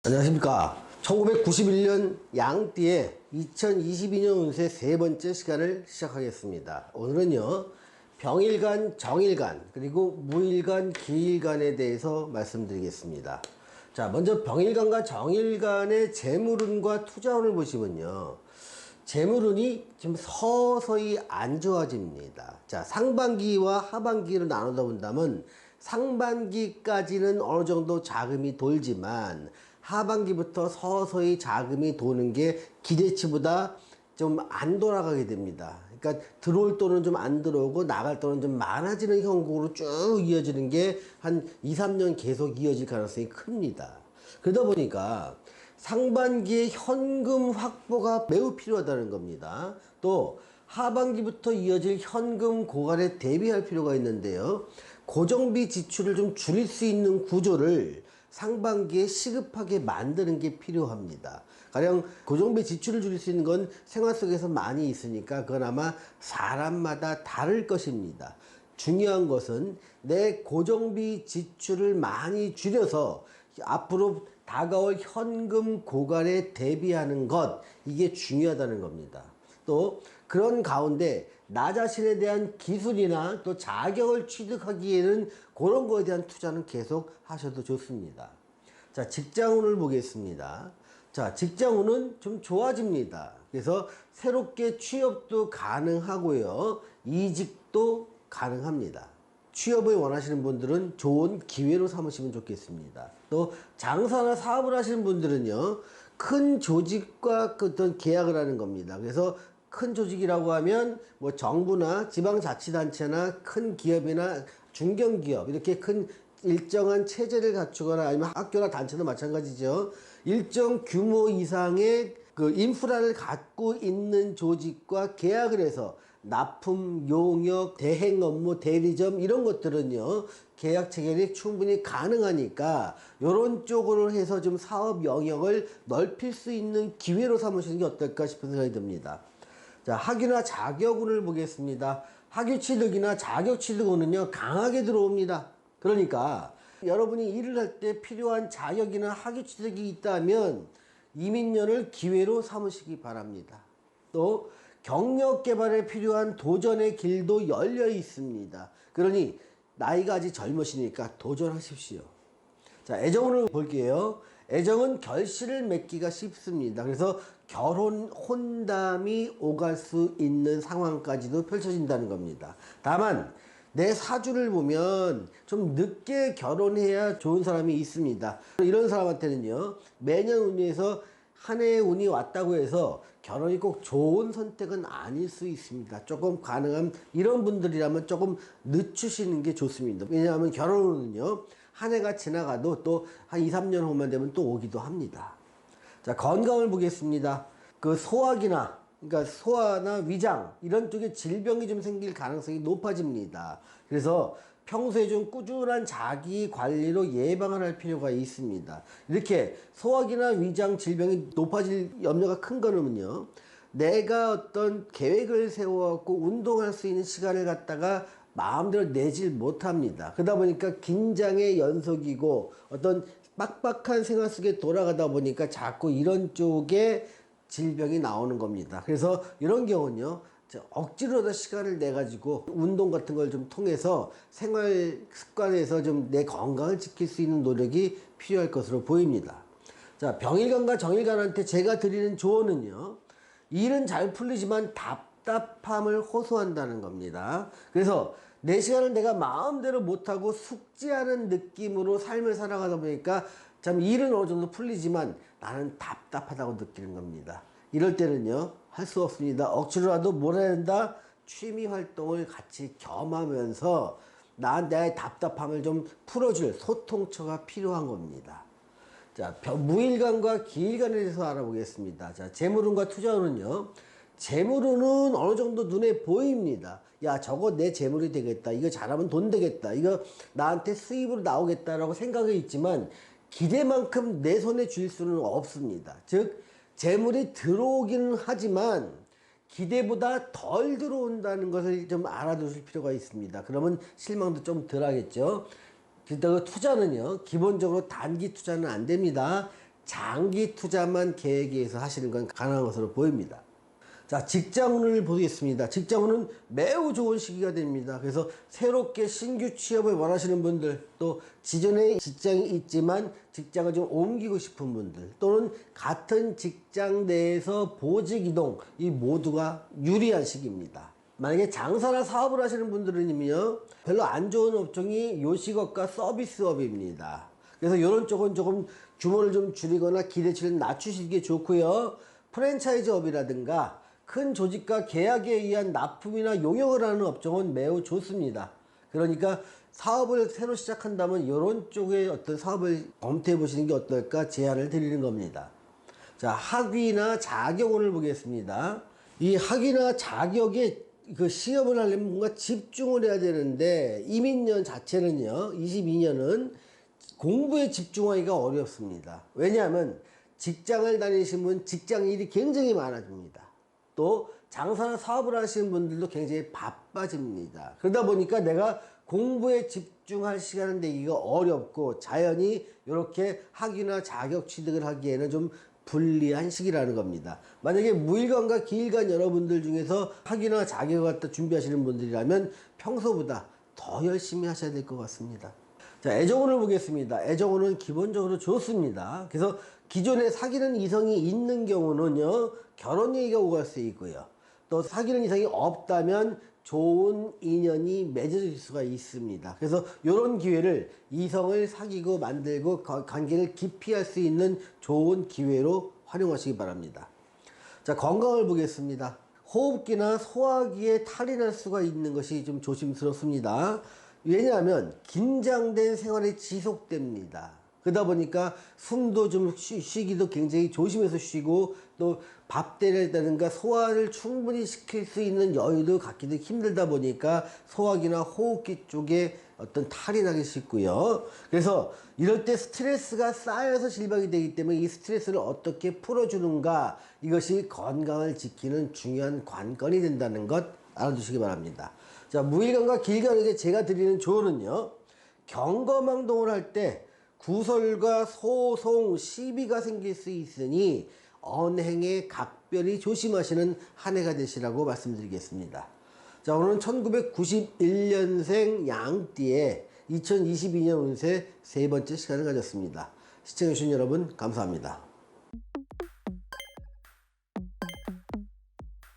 안녕하십니까. 1991년 양띠의 2022년 운세 세 번째 시간을 시작하겠습니다. 오늘은요, 병일간, 정일간, 그리고 무일간, 기일간에 대해서 말씀드리겠습니다. 자, 먼저 병일간과 정일간의 재물운과 투자운을 보시면요, 재물운이 지금 서서히 안 좋아집니다. 자, 상반기와 하반기로 나누다 본다면 상반기까지는 어느 정도 자금이 돌지만 하반기부터 서서히 자금이 도는 게 기대치보다 좀 안 돌아가게 됩니다. 그러니까 들어올 돈은 좀 안 들어오고 나갈 돈은 좀 많아지는 형국으로 쭉 이어지는 게 한 2, 3년 계속 이어질 가능성이 큽니다. 그러다 보니까 상반기에 현금 확보가 매우 필요하다는 겁니다. 또 하반기부터 이어질 현금 고갈에 대비할 필요가 있는데요. 고정비 지출을 좀 줄일 수 있는 구조를 상반기에 시급하게 만드는 게 필요합니다. 가령 고정비 지출을 줄일 수 있는 건 생활 속에서 많이 있으니까 그건 아마 사람마다 다를 것입니다. 중요한 것은 내 고정비 지출을 많이 줄여서 앞으로 다가올 현금 고갈에 대비하는 것, 이게 중요하다는 겁니다. 또 그런 가운데 나 자신에 대한 기술이나 또 자격을 취득하기에는 그런 거에 대한 투자는 계속 하셔도 좋습니다. 자, 직장운을 보겠습니다. 자, 직장운은 좀 좋아집니다. 그래서 새롭게 취업도 가능하고요, 이직도 가능합니다. 취업을 원하시는 분들은 좋은 기회로 삼으시면 좋겠습니다. 또 장사나 사업을 하시는 분들은요, 큰 조직과 어떤 계약을 하는 겁니다. 그래서 큰 조직이라고 하면 뭐 정부나 지방자치단체나 큰 기업이나 중견기업, 이렇게 큰 일정한 체제를 갖추거나 아니면 학교나 단체도 마찬가지죠. 일정 규모 이상의 그 인프라를 갖고 있는 조직과 계약을 해서 납품, 용역, 대행 업무, 대리점 이런 것들은요, 계약 체결이 충분히 가능하니까 이런 쪽으로 해서 좀 사업 영역을 넓힐 수 있는 기회로 삼으시는 게 어떨까 싶은 생각이 듭니다. 자, 학위나 자격운을 보겠습니다. 학위 취득이나 자격 취득운은요, 강하게 들어옵니다. 그러니까 여러분이 일을 할 때 필요한 자격이나 학위 취득이 있다면 이민년을 기회로 삼으시기 바랍니다. 또 경력 개발에 필요한 도전의 길도 열려 있습니다. 그러니 나이가 아직 젊으시니까 도전하십시오. 자, 애정운을 볼게요. 애정은 결실을 맺기가 쉽습니다. 그래서 결혼 혼담이 오갈 수 있는 상황까지도 펼쳐진다는 겁니다. 다만 내 사주를 보면 좀 늦게 결혼해야 좋은 사람이 있습니다. 이런 사람한테는요, 매년 운에서 한 해의 운이 왔다고 해서 결혼이 꼭 좋은 선택은 아닐 수 있습니다. 조금 가능한 이런 분들이라면 조금 늦추시는 게 좋습니다. 왜냐하면 결혼은요, 한 해가 지나가도 또 한 2, 3년 후만 되면 또 오기도 합니다. 자, 건강을 보겠습니다. 그 소화기나, 그러니까 소화나 위장 이런 쪽에 질병이 좀 생길 가능성이 높아집니다. 그래서 평소에 좀 꾸준한 자기 관리로 예방을 할 필요가 있습니다. 이렇게 소화기나 위장 질병이 높아질 염려가 큰 거는요, 내가 어떤 계획을 세워갖고 운동할 수 있는 시간을 갖다가 마음대로 내질 못합니다. 그러다 보니까 긴장의 연속이고 어떤 빡빡한 생활 속에 돌아가다 보니까 자꾸 이런 쪽에 질병이 나오는 겁니다. 그래서 이런 경우는요, 억지로라도 시간을 내 가지고 운동 같은 걸 좀 통해서 생활 습관에서 좀 내 건강을 지킬 수 있는 노력이 필요할 것으로 보입니다. 자, 병일간과 정일간한테 제가 드리는 조언은요, 일은 잘 풀리지만 답답함을 호소한다는 겁니다. 그래서 내 시간을 내가 마음대로 못하고 숙지하는 느낌으로 삶을 살아가다 보니까 참 일은 어느 정도 풀리지만 나는 답답하다고 느끼는 겁니다. 이럴 때는요, 할 수 없습니다. 억지로라도 뭘 해야 된다? 취미 활동을 같이 겸하면서 나의 답답함을 좀 풀어줄 소통처가 필요한 겁니다. 자, 무일간과 기일간에 대해서 알아보겠습니다. 자, 재물운과 투자운은요, 재물운은 어느 정도 눈에 보입니다. 야, 저거 내 재물이 되겠다. 이거 잘하면 돈 되겠다. 이거 나한테 수입으로 나오겠다라고 생각이 있지만 기대만큼 내 손에 쥘 수는 없습니다. 즉, 재물이 들어오기는 하지만 기대보다 덜 들어온다는 것을 좀 알아두실 필요가 있습니다. 그러면 실망도 좀 덜 하겠죠. 그렇다고 투자는요, 기본적으로 단기 투자는 안 됩니다. 장기 투자만 계획해서 하시는 건 가능한 것으로 보입니다. 자, 직장운을 보겠습니다. 직장운은 매우 좋은 시기가 됩니다. 그래서 새롭게 신규 취업을 원하시는 분들, 또 기존에 직장이 있지만 직장을 좀 옮기고 싶은 분들, 또는 같은 직장 내에서 보직 이동, 이 모두가 유리한 시기입니다. 만약에 장사나 사업을 하시는 분들은요, 별로 안 좋은 업종이 요식업과 서비스업입니다. 그래서 이런 쪽은 조금 규모를 좀 줄이거나 기대치를 낮추시는 게 좋고요. 프랜차이즈업이라든가 큰 조직과 계약에 의한 납품이나 용역을 하는 업종은 매우 좋습니다. 그러니까 사업을 새로 시작한다면 이런 쪽의 어떤 사업을 검토해 보시는 게 어떨까 제안을 드리는 겁니다. 자, 학위나 자격운을 보겠습니다. 이 학위나 자격에 그 시험을 하려면 뭔가 집중을 해야 되는데 이민년 자체는요, 22년은 공부에 집중하기가 어렵습니다. 왜냐하면 직장을 다니시면 직장 일이 굉장히 많아집니다. 또 장사나 사업을 하시는 분들도 굉장히 바빠집니다. 그러다 보니까 내가 공부에 집중할 시간을 내기가 어렵고 자연히 이렇게 학위나 자격 취득을 하기에는 좀 불리한 시기라는 겁니다. 만약에 무일관과 기일관 여러분들 중에서 학위나 자격을 갖다 준비하시는 분들이라면 평소보다 더 열심히 하셔야 될 것 같습니다. 자, 애정운을 보겠습니다. 애정운은 기본적으로 좋습니다. 그래서 기존에 사귀는 이성이 있는 경우는요, 결혼 얘기가 오갈 수 있고요. 또 사귀는 이성이 없다면 좋은 인연이 맺어질 수가 있습니다. 그래서 이런 기회를 이성을 사귀고 만들고 관계를 깊이 할 수 있는 좋은 기회로 활용하시기 바랍니다. 자, 건강을 보겠습니다. 호흡기나 소화기에 탈이 날 수가 있는 것이 좀 조심스럽습니다. 왜냐하면 긴장된 생활이 지속됩니다. 그러다 보니까 숨도 좀 쉬기도 굉장히 조심해서 쉬고, 또 밥때라든가 소화를 충분히 시킬 수 있는 여유도 갖기도 힘들다 보니까 소화기나 호흡기 쪽에 어떤 탈이 나기 쉽고요. 그래서 이럴 때 스트레스가 쌓여서 질병이 되기 때문에 이 스트레스를 어떻게 풀어주는가, 이것이 건강을 지키는 중요한 관건이 된다는 것 알아두시기 바랍니다. 자, 무일관과 기일관에게 제가 드리는 조언은요, 경거망동을 할 때 구설과 소송, 시비가 생길 수 있으니 언행에 각별히 조심하시는 한 해가 되시라고 말씀드리겠습니다. 자, 오늘은 1991년생 양띠의 2022년 운세 세 번째 시간을 가졌습니다. 시청해주신 여러분 감사합니다.